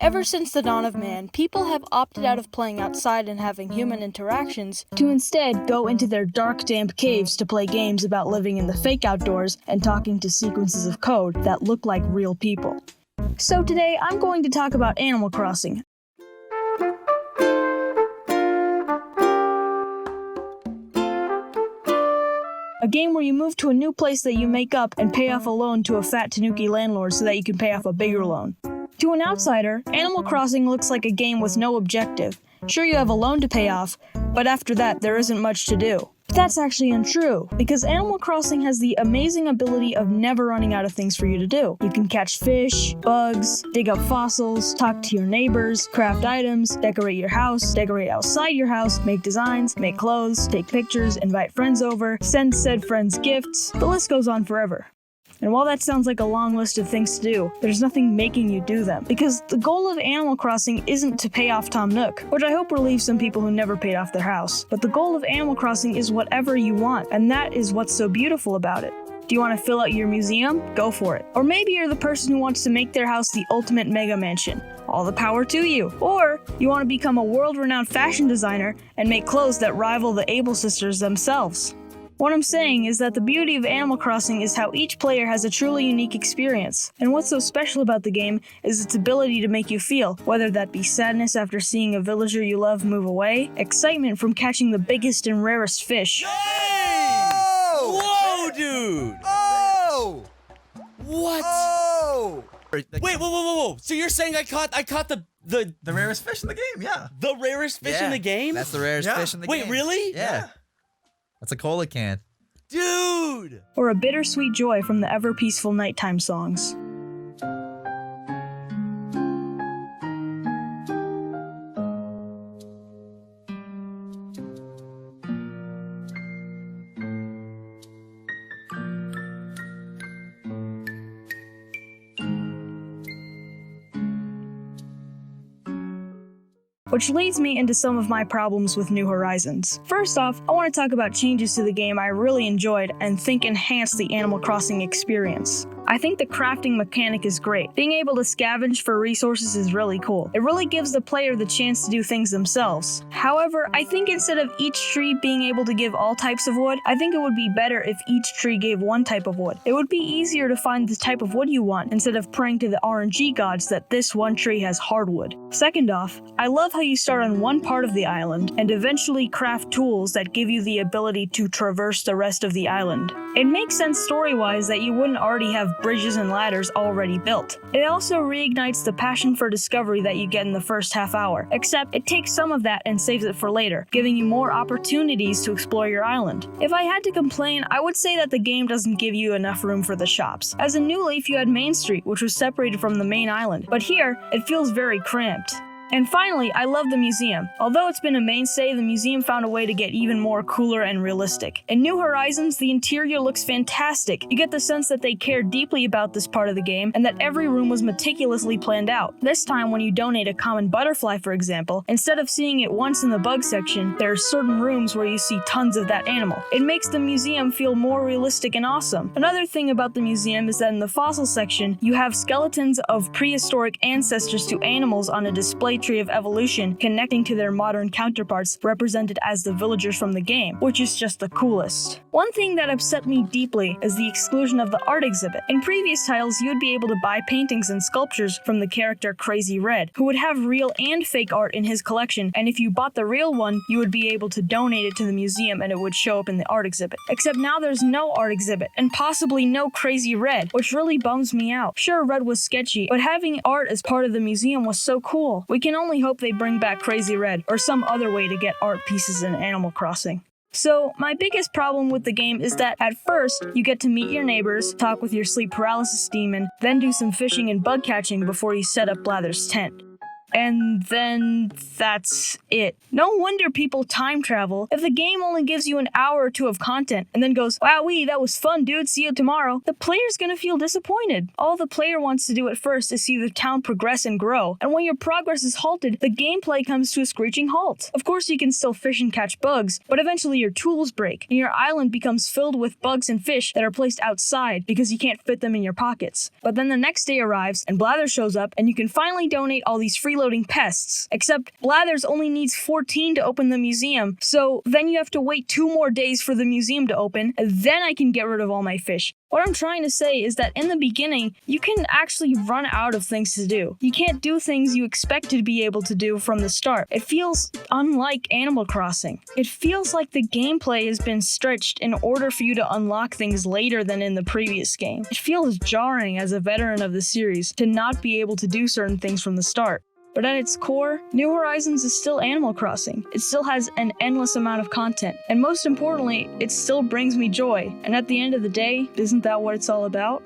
Ever since the dawn of man, people have opted out of playing outside and having human interactions to instead go into their dark, damp caves to play games about living in the fake outdoors and talking to sequences of code that look like real people. So today, I'm going to talk about Animal Crossing. A game where you move to a new place that you make up and pay off a loan to a fat tanuki landlord so that you can pay off a bigger loan. To an outsider, Animal Crossing looks like a game with no objective. Sure, you have a loan to pay off, but after that, there isn't much to do. But that's actually untrue, because Animal Crossing has the amazing ability of never running out of things for you to do. You can catch fish, bugs, dig up fossils, talk to your neighbors, craft items, decorate your house, decorate outside your house, make designs, make clothes, take pictures, invite friends over, send said friends gifts. The list goes on forever. And while that sounds like a long list of things to do, there's nothing making you do them. Because the goal of Animal Crossing isn't to pay off Tom Nook, which I hope relieves some people who never paid off their house. But the goal of Animal Crossing is whatever you want, and that is what's so beautiful about it. Do you want to fill out your museum? Go for it. Or maybe you're the person who wants to make their house the ultimate mega mansion. All the power to you. Or you want to become a world-renowned fashion designer and make clothes that rival the Able sisters themselves. What I'm saying is that the beauty of Animal Crossing is how each player has a truly unique experience. And what's so special about the game is its ability to make you feel, whether that be sadness after seeing a villager you love move away, excitement from catching the biggest and rarest fish. Hey! Whoa, dude! Oh! What? Oh! Wait, whoa. So you're saying I caught the rarest fish in the game, yeah. The rarest fish in the game? That's the rarest fish in the game. Wait, really? Yeah. That's a cola can. Dude! Or a bittersweet joy from the ever-peaceful nighttime songs. Which leads me into some of my problems with New Horizons. First off, I want to talk about changes to the game I really enjoyed and think enhanced the Animal Crossing experience. I think the crafting mechanic is great. Being able to scavenge for resources is really cool. It really gives the player the chance to do things themselves. However, I think instead of each tree being able to give all types of wood, I think it would be better if each tree gave one type of wood. It would be easier to find the type of wood you want instead of praying to the RNG gods that this one tree has hardwood. Second off, I love how you start on one part of the island and eventually craft tools that give you the ability to traverse the rest of the island. It makes sense story-wise that you wouldn't already have bridges and ladders already built. It also reignites the passion for discovery that you get in the first half hour, except it takes some of that and saves it for later, giving you more opportunities to explore your island. If I had to complain, I would say that the game doesn't give you enough room for the shops. As in New Leaf, you had Main Street, which was separated from the main island, but here, it feels very cramped. And finally, I love the museum. Although it's been a mainstay, the museum found a way to get even more cooler and realistic. In New Horizons, the interior looks fantastic. You get the sense that they care deeply about this part of the game and that every room was meticulously planned out. This time, when you donate a common butterfly, for example, instead of seeing it once in the bug section, there are certain rooms where you see tons of that animal. It makes the museum feel more realistic and awesome. Another thing about the museum is that in the fossil section, you have skeletons of prehistoric ancestors to animals on a display tree of evolution connecting to their modern counterparts represented as the villagers from the game, which is just the coolest. One thing that upset me deeply is the exclusion of the art exhibit. In previous titles, you would be able to buy paintings and sculptures from the character Crazy Red, who would have real and fake art in his collection, and if you bought the real one, you would be able to donate it to the museum and it would show up in the art exhibit. Except now there's no art exhibit, and possibly no Crazy Red, which really bums me out. Sure, Red was sketchy, but having art as part of the museum was so cool. We can only hope they bring back Crazy Red, or some other way to get art pieces in Animal Crossing. So, my biggest problem with the game is that at first, you get to meet your neighbors, talk with your sleep paralysis demon, then do some fishing and bug catching before you set up Blather's tent. And then that's it. No wonder people time travel. If the game only gives you an hour or two of content and then goes, wowee, that was fun, dude, see you tomorrow, the player's gonna feel disappointed. All the player wants to do at first is see the town progress and grow, and when your progress is halted, the gameplay comes to a screeching halt. Of course, you can still fish and catch bugs, but eventually your tools break, and your island becomes filled with bugs and fish that are placed outside because you can't fit them in your pockets. But then the next day arrives, and Blather shows up, and you can finally donate all these freeloading pests. Except Blathers only needs 14 to open the museum, so then you have to wait 2 more days for the museum to open, and then I can get rid of all my fish. What I'm trying to say is that in the beginning, you can actually run out of things to do. You can't do things you expect to be able to do from the start. It feels unlike Animal Crossing. It feels like the gameplay has been stretched in order for you to unlock things later than in the previous game. It feels jarring as a veteran of the series to not be able to do certain things from the start. But at its core, New Horizons is still Animal Crossing. It still has an endless amount of content. And most importantly, it still brings me joy. And at the end of the day, isn't that what it's all about?